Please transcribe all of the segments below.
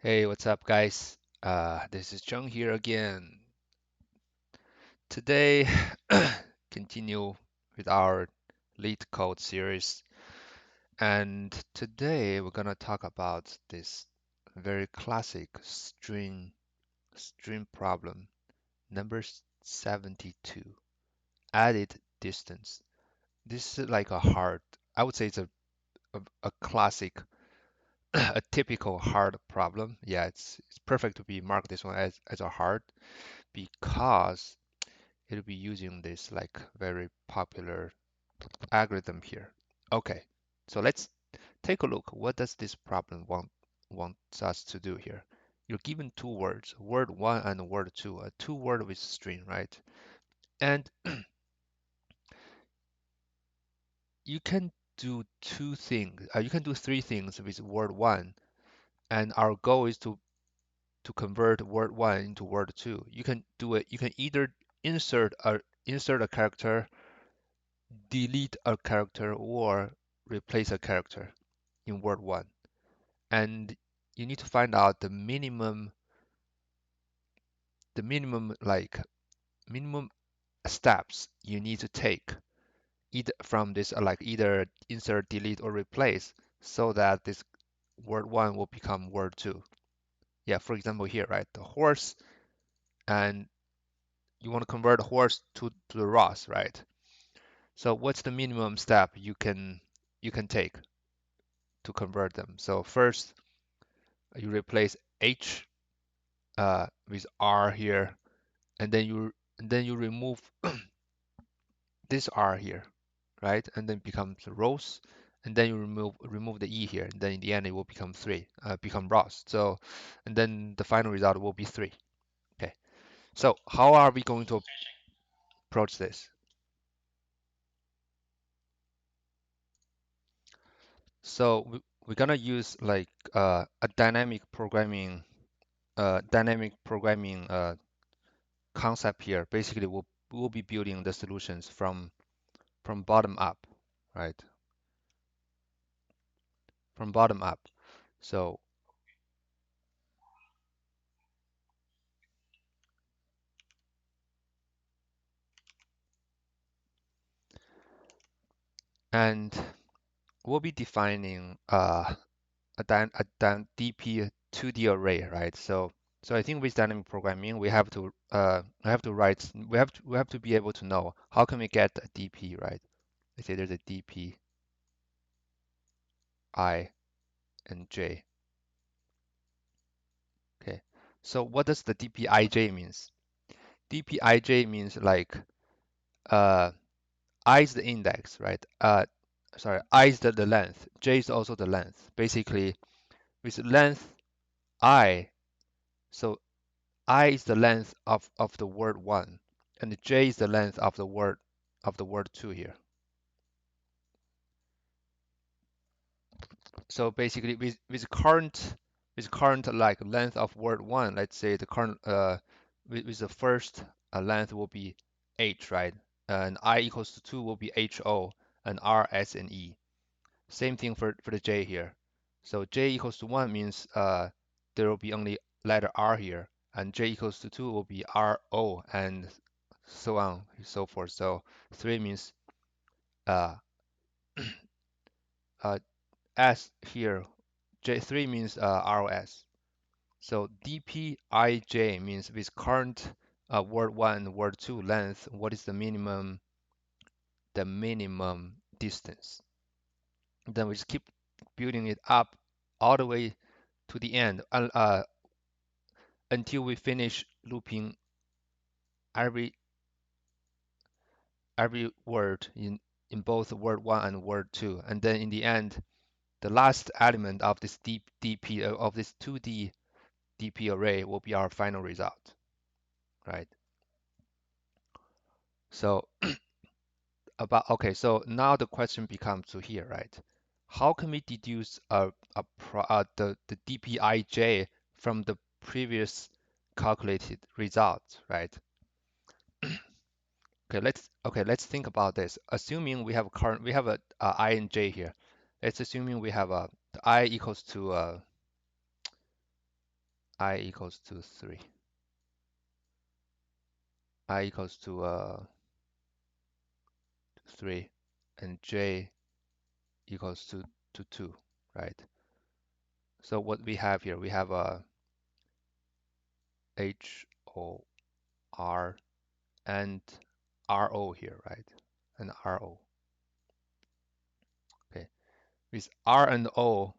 Hey, what's up, guys? This is Chung here again. Today, continue with our LeetCode series, and today we're gonna talk about this very classic string problem, number 72, added distance. This is like I would say it's a classic, a typical hard problem. Yeah, it's perfect to be marked this one as a hard because it'll be using this like very popular algorithm here. Okay, so let's take a look. What does this problem wants us to do here? You're given two words, word one and word two, a two word with string, right? And you can do two things. You can do three things with word one, and our goal is to convert word one into word two. You can do it. You can either insert a character, delete a character, or replace a character in word one. And you need to find out the minimum steps you need to take either from this like either insert, delete, or replace so that this word one will become word two. Yeah, for example here, right? The horse, and you want to convert horse to the Ross, right? So what's the minimum step you can take to convert them? So first you replace H with R here, and then you remove this R here, right? And then becomes rows, and then you remove the E here, and then in the end it will become rows. So, and then the final result will be three. Okay. So how are we going to approach this? So we're gonna use like a dynamic programming concept here. Basically, we'll be building the solutions from bottom up, right? From bottom up. So and we'll be defining a DP 2D array, right? So I think with dynamic programming, we have to be able to know how can we get a DP, right? Let's say there's a DP I and J. Okay. So what does the DPIJ means? DPIJ means like uh I is the index, right? Sorry, I is the length. J is also the length. Basically, with length I, so I is the length of the word one, and j is the length of the word two here. So basically, with current like length of word one, let's say the current with the first length will be h, right? And I equals to two will be ho, and r, s, and e. Same thing for the j here. So j equals to one means there will be only letter r here, and j equals to two will be r, o, and so on and so forth. So 3 means uh, uh, S here. J3 means ROS. So DPIJ means with current word 1 and word 2 length, what is the minimum distance? Then we just keep building it up all the way to the end until we finish looping every every word in both word 1 and word 2. And then in the end, the last element of this DP of this 2D DP array will be our final result, right? So okay, so now the question becomes to here, right? How can we deduce the DPIJ from the previous calculated result, right? Okay, let's think about this. Assuming we have a I and J here. Let's assuming we have a I equals to I equals to 3. I equals to 3, and j equals to 2, right? So what we have here, we have a h o r and ro here, right? And ro. Okay. With r and o,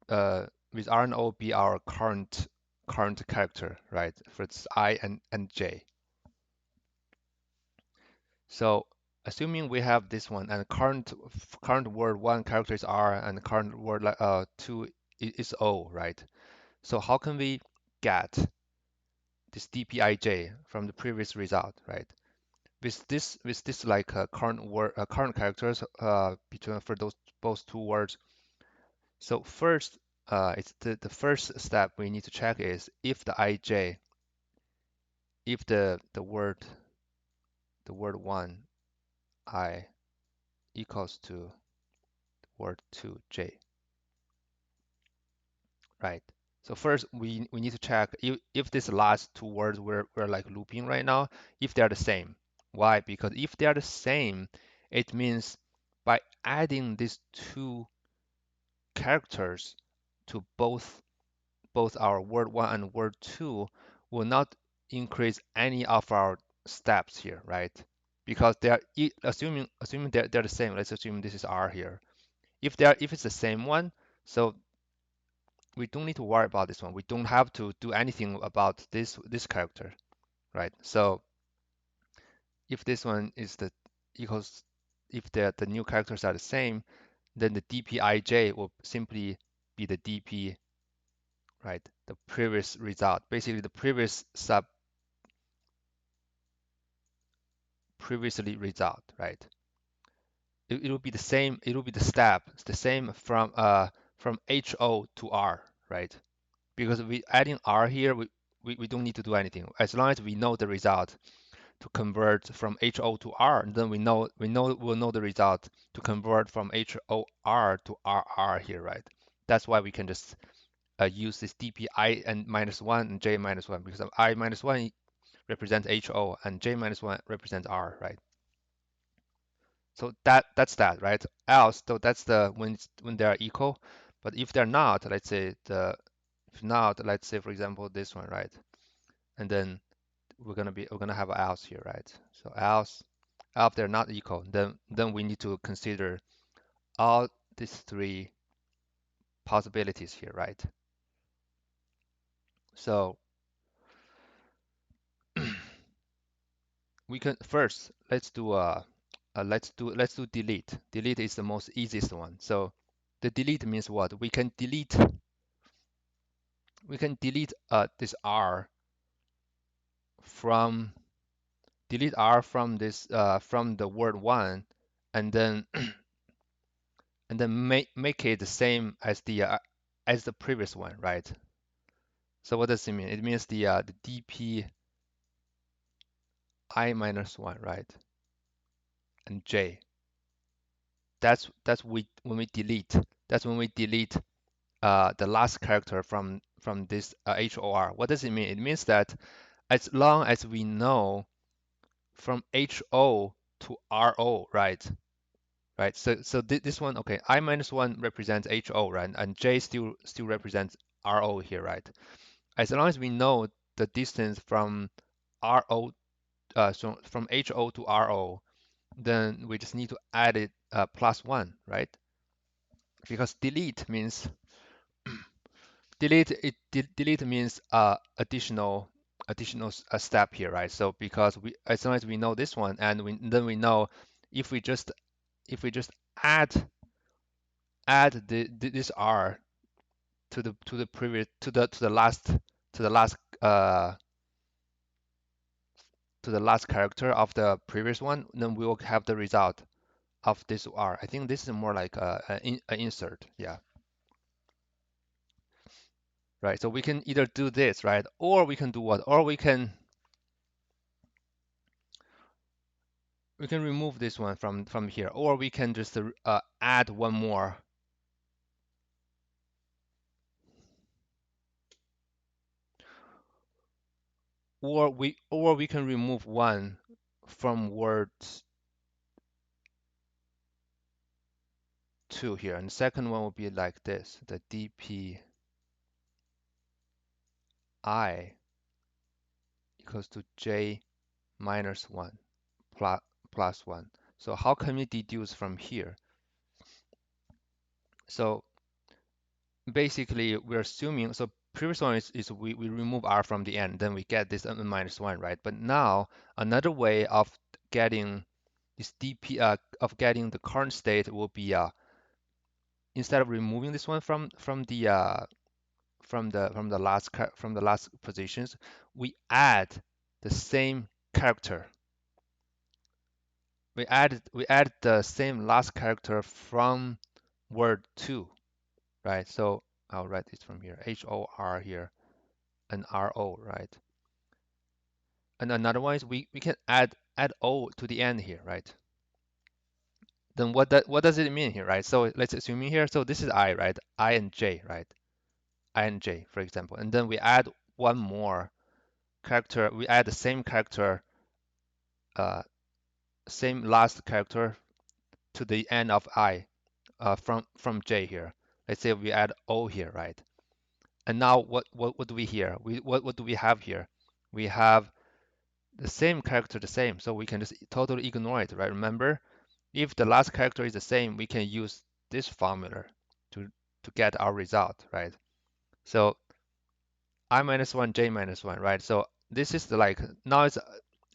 uh, with r and o be our current character, right? For it's I and j. So assuming we have this one and current word one character is R and current word two is O, right? So how can we get this dpij from the previous result, right? With this like current characters between for those both two words. So first, it's the first step we need to check is if the ij, if the word one I equals to word 2j, right? So first we need to check if these last two words we're like looping right now, if they're the same. Why? Because if they are the same, it means by adding these two characters to both our word one and word two will not increase any of our steps here, right? Because they are assuming they're the same. Let's assume this is R here. If it's the same one, so we don't need to worry about this one. We don't have to do anything about this character, right? So if this one is the equals, if the new characters are the same, then the dpij will simply be the dp, right? The previous result, basically the previous sub previously result, right? It will be the same. It will be the step, it's the same from ho to r, right? Because we adding r here, we don't need to do anything as long as we know the result to convert from HO to R, and then we'll know the result to convert from HOR to RR here, right? That's why we can just use this dp I and minus one and j minus one, because I minus one represents HO and j minus one represents R, right? So that's that, right? Else, so that's the when they are equal. But if they're not, let's say if not, let's say for example this one, right? And then we're gonna have an else here, right? So else if they're not equal, then we need to consider all these three possibilities here, right? So we can first let's do delete. Delete is the most easiest one. So the delete means what? We can delete this r from delete r from this from the word one, and then make it the same as the previous one, right? So what does it mean? It means the dp I minus one, right? And j. That's when we delete. That's when we delete the last character from this HOR. What does it mean? It means that as long as we know from HO to RO, right? Right. So this one, okay, I minus one represents HO, right? And J still represents RO here, right? As long as we know the distance from RO, so from HO to RO, then we just need to add it plus one, right? Because delete means additional step here, right? So because we as long as we know this one, and then we know if we just add this r to the previous uh to the last character of the previous one, then we will have the result of this r. I think this is more like an insert, yeah, right? So we can either do this, right, or we can do what? Or we can remove this one from here, or we can just add one more. or we can remove one from word 2 here, and the second one will be like this: the dpi equals to j minus 1 plus 1. So how can we deduce from here? So basically we're assuming, so previous one is we remove r from the end, then we get this n minus 1, right? But now another way of getting this dp of getting the current state will be instead of removing this one from the last positions, we add the same character. We add the same last character from word 2, right? So I'll write this from here, HOR here, and RO, right? And another one is we can add O to the end here, right? Then what does it mean here, right? So let's assume here, so this is I, right? I and J, right? I and J, for example. And then we add one more character, we add the same character, uh, same last character to the end of I, from J here. Let's say we add O here, right? And now what do we hear? What do we have here? We have the same character the same, so we can just totally ignore it, right? Remember, if the last character is the same, we can use this formula to to get our result, right? So I minus 1, j minus 1, right? So this is the like, now it's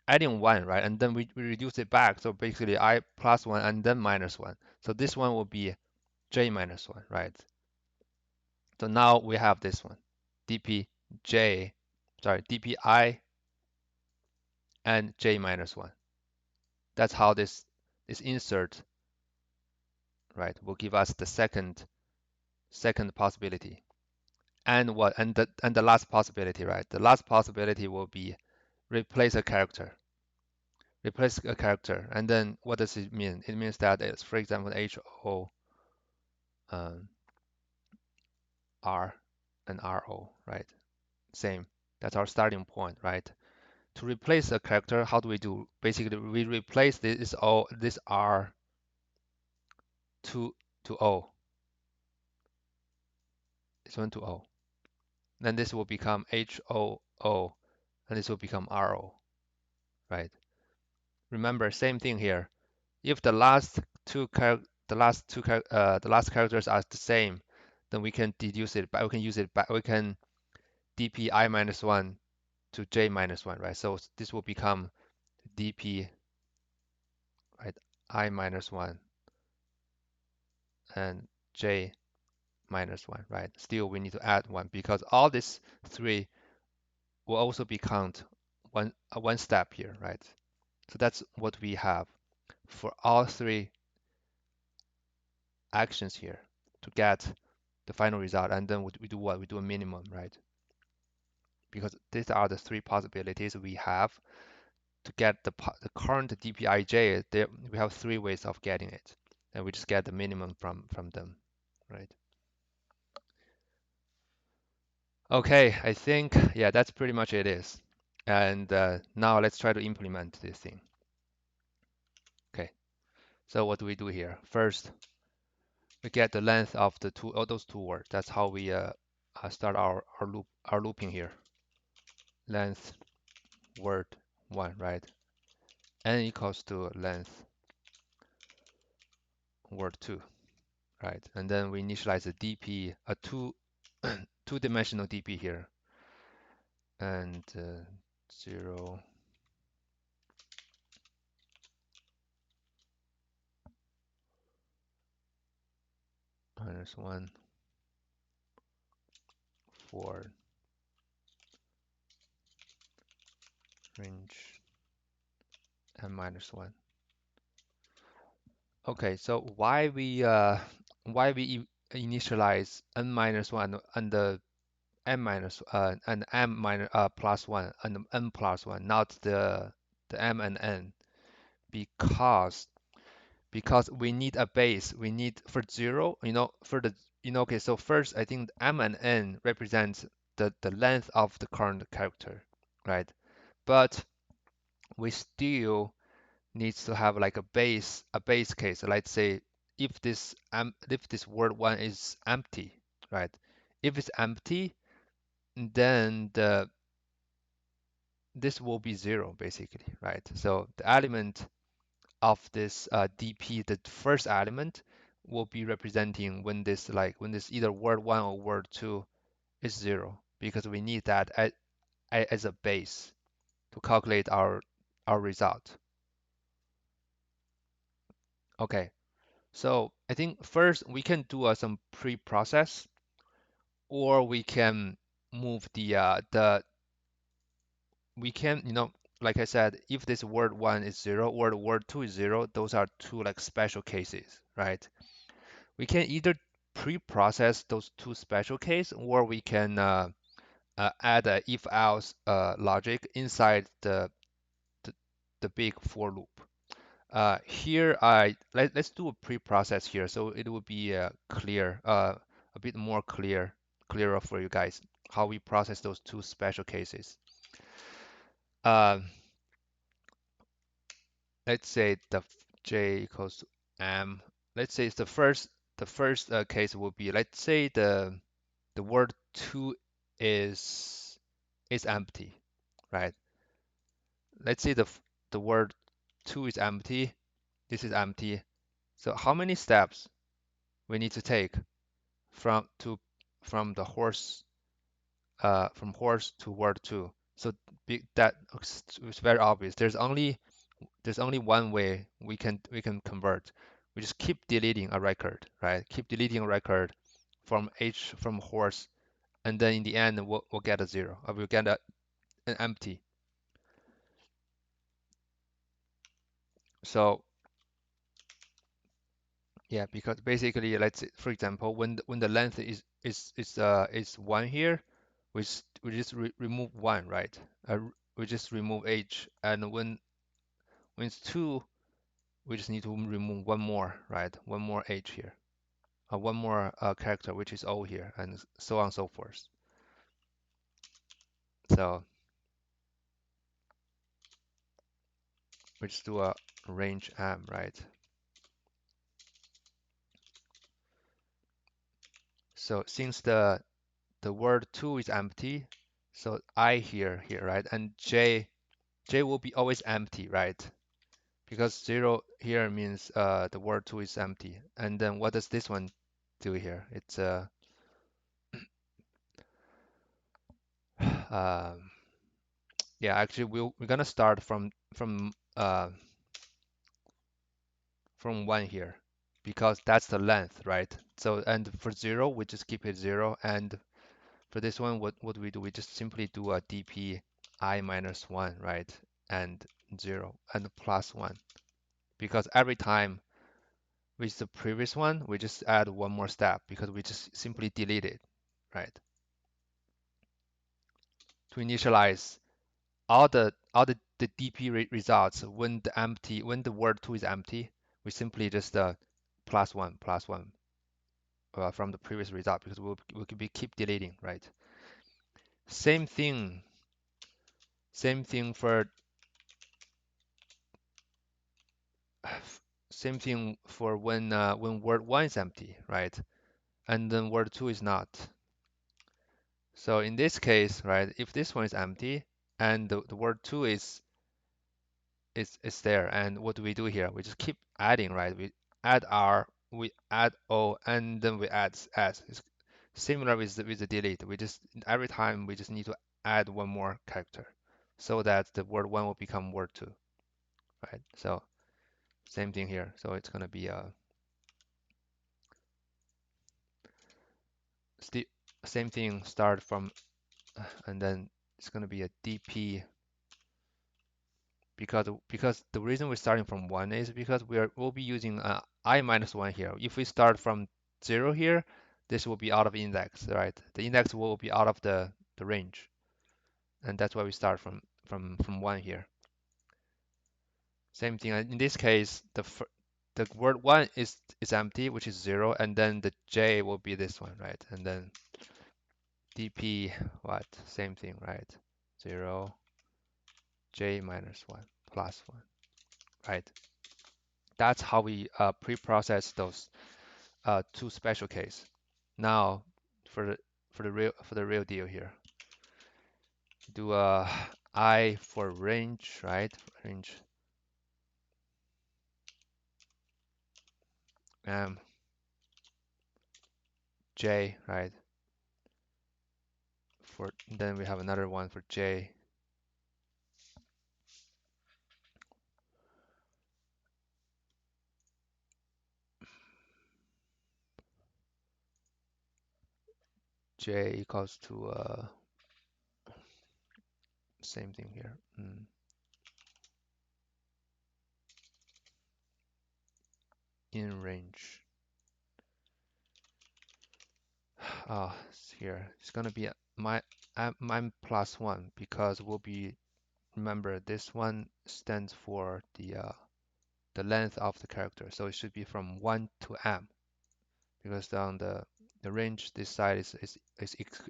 adding 1, right? And then we reduce it back. So basically I plus 1 and then minus 1. So this one will be j minus 1, right? So now we have this one, dpj, sorry, dpi and j minus 1. That's how this insert, right, will give us the second possibility. And what and the last possibility, right? The last possibility will be replace a character. Replace a character. And then what does it mean? It means that it's, for example, HO, um, R and RO, right? Same. That's our starting point, right? To replace a character, how do we do? Basically, we replace this R to O. This one to O. Then this will become HOO, and this will become RO, right? Remember, same thing here. If the last the last characters are the same, then we can deduce it, but we can use it back. We can dp I minus 1 to j minus 1, right? So this will become dp, right, I minus 1 and j minus 1, right? Still, we need to add 1 because all these 3 will also be count one step here, right? So that's what we have for all 3 actions here to get the final result. And then we do what? We do a minimum, right? Because these are the 3 possibilities we have to get the current dpij. There we have 3 ways of getting it, and we just get the minimum from them, right? Okay, I think, yeah, that's pretty much it is. And now let's try to implement this thing. Okay, so what do we do here? First, we get the length of those two words. That's how we start our looping here. Length word 1, right? N equals to length word 2, right? And then we initialize a dp, a two-dimensional dp here, and 0 minus 1 for range n minus 1. Okay, so why we initialize n minus 1 and the m minus and m minus plus 1 and n plus 1, not the m and n? Because we need a base. We need for 0, for the, okay, so first I think m and n represents the length of the current character, right? but we still needs to have like a base case. Let's say if this word one is empty, right? If it's empty, then this will be zero basically, right? So the element of this DP, the first element, will be representing when this either word one or word two is zero, because we need that as a base to calculate our result. Okay, so I think first we can do some pre-process, or we can move the we can, like I said, if this word one is zero or the word two is zero, those are two like special cases, right? We can either pre-process those two special case, or we can add a if else logic inside the, the big for loop. Here let's do a pre-process here, so it will be a bit more clearer for you guys how we process those two special cases. Um, let's say the j equals to m. Let's say it's the first case will be, let's say the word two is empty, right? Let's say the word two is empty. This is empty. So how many steps we need to take from to from the horse from horse to word two? So that it's very obvious. There's only one way we can convert. We just keep deleting a record, right? Keep deleting a record from horse, and then in the end we'll get a zero, or we'll get an empty. So yeah, because basically, let's say, for example, when the length is one here, we just remove one, right? We just remove h, and when it's two, we just need to remove one more, right? One more h here, one more character, which is o here, and so on and so forth. So we just do a range m, right? So since the word two is empty, so I here, right? And j will be always empty, right? Because zero here means the word two is empty. And then what does this one do here? It's um, yeah, actually we're gonna start from one here, because that's the length, right? So, and for zero we just keep it zero, and for this one, what do? We just simply do a dp I minus one, right? And zero and plus one, because every time with the previous one, we just add one more step because we just simply delete it, right? To initialize all the DP results when the word two is empty, we simply just plus one from the previous result, because we'll be keep deleting, right? Same thing, same thing for same thing for when word one is empty, right? And then word two is not. So in this case, right, if this one is empty and the word two is there, and what do we do here? We just keep adding, right? We add R, we add O, and then we add S. It's similar with the delete. We just every time we just need to add one more character so that the word one will become word two, right? So same thing here. So it's gonna be sti same thing, start from and then it's gonna be a DP, because the reason we're starting from one is because we'll be using I minus one here. If we start from zero here, this will be out of index, right? The index will be out of the range, and that's why we start from one here. Same thing in this case, the word one is empty, which is zero, and then the j will be this one, right? And then dp what? Same thing, right? Zero, j minus 1 plus 1, right? That's how we pre-process those two special case. Now for the real deal here, do I for range, right? Range j, right? For then we have another one for j equals to same thing here. In range. Here it's gonna be my plus 1 because we'll be, remember this one stands for the length of the character, so it should be from 1 to m because on the range this side is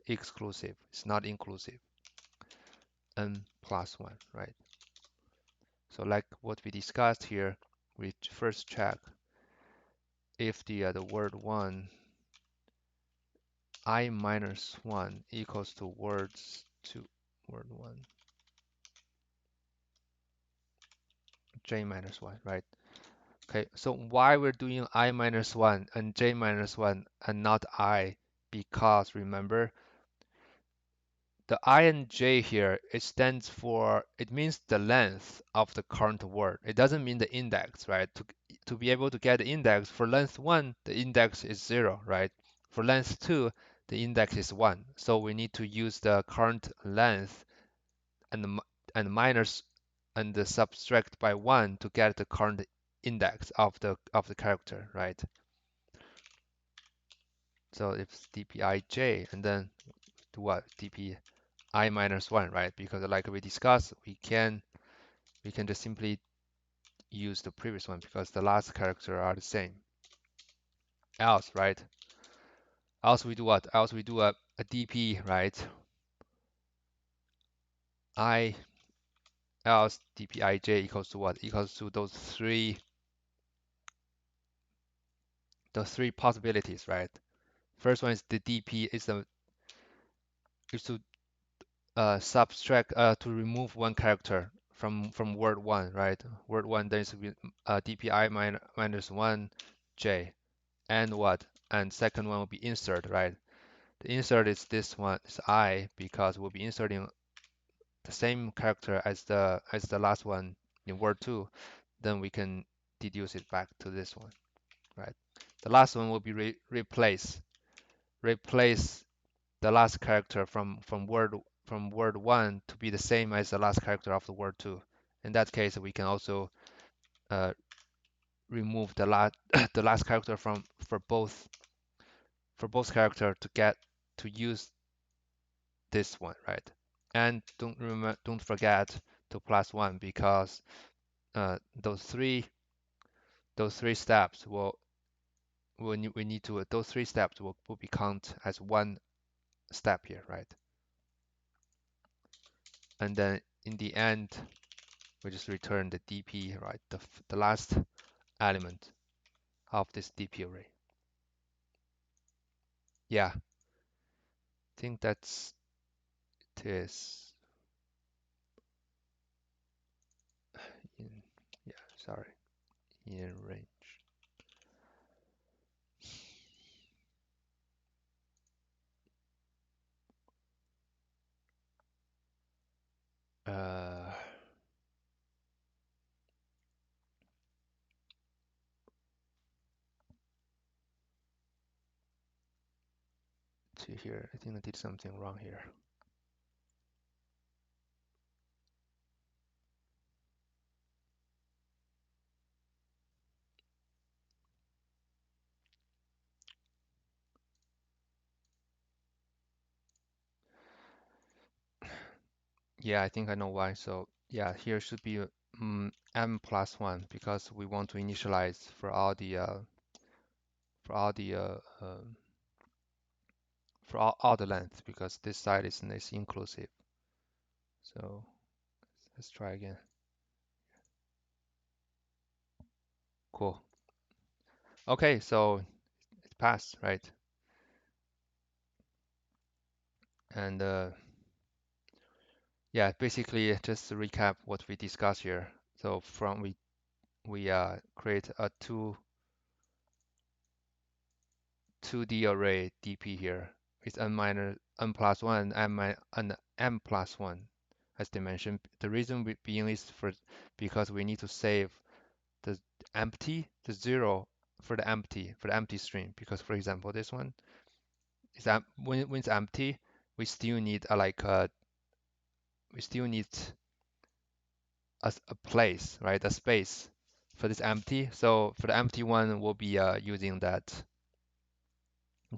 exclusive, it's not inclusive. N plus 1, right? So like what we discussed here, we first check if the word 1 I minus 1 equals to words 2 word 1 j minus 1, right? Okay, so why we're doing I minus 1 and j minus 1 and not I? Because remember, the I and j here, it stands for, it means the length of the current word. It doesn't mean the index, right? To be able to get the index, for length 1, the index is 0, right? For length 2, the index is 1. So we need to use the current length and minus and the subtract by 1 to get the current index of the character, right? So it's dpij and then do what? dpi minus 1, right? Because like we discussed, we can just simply use the previous one because the last character are the same. Else, right? Else we do what? Else we do a dp, right? I else dpij equals to what? Equals to those three possibilities, right? First one is the dp is to subtract to remove one character from word 1, right? Word 1 then is dpi minus 1 j, and what? And second one will be insert, right? The insert is this one is I because we'll be inserting the same character as the last one in word 2. Then we can deduce it back to this one, right? The last one will be replace the last character from word 1 to be the same as the last character of the word 2. In that case, we can also uh, remove the last the last character from for both character to get to use this one, right? And don't forget to plus 1 because those three steps we need to those three steps will be count as one step here, right? And then in the end, we just return the DP, right? The last element of this DP array. Yeah, I think that's it is. In, yeah, sorry, in range. Uh, to here, I think I did something wrong here. Yeah, I think I know why. So yeah, here should be m plus 1 because we want to initialize for all the all the length because this side is inclusive. So Let's try again. Cool. Okay, so it passed, right? And yeah, basically just to recap what we discussed here. So from we create a 2D array DP here with n minus n plus one and m plus one as dimension. The reason being is because we need to save the the zero for the empty string. Because for example, this one is when it's empty, we still need we still need a place, right? A space for this empty. So for the empty one, we'll be using that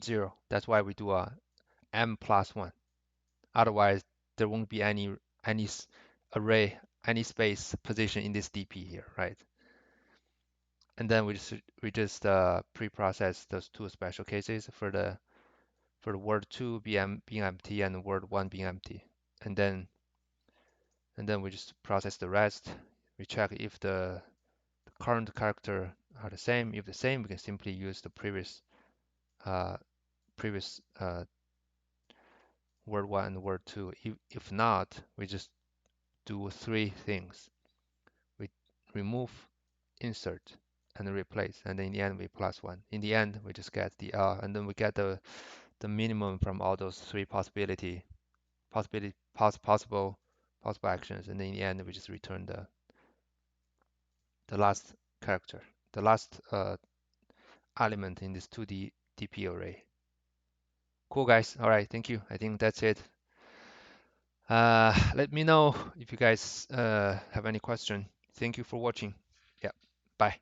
zero. That's why we do a m plus one. Otherwise, there won't be any array, any space position in this DP here, right? And then we just pre-process those two special cases for the word two being empty and word one being empty, and then we just process the rest. We check if the current character are the same. If the same, we can simply use the uh, previous word one and word two. If not, we just do three things. We remove, insert, and replace, and then in the end we plus one. In the end, we just get and then we get the minimum from all those three possible actions, and then in the end we just return the last character, the last element in this 2D DP array. Cool, guys. All right, thank you. I think that's it. Let me know if you guys have any question. Thank you for watching. Yeah, bye.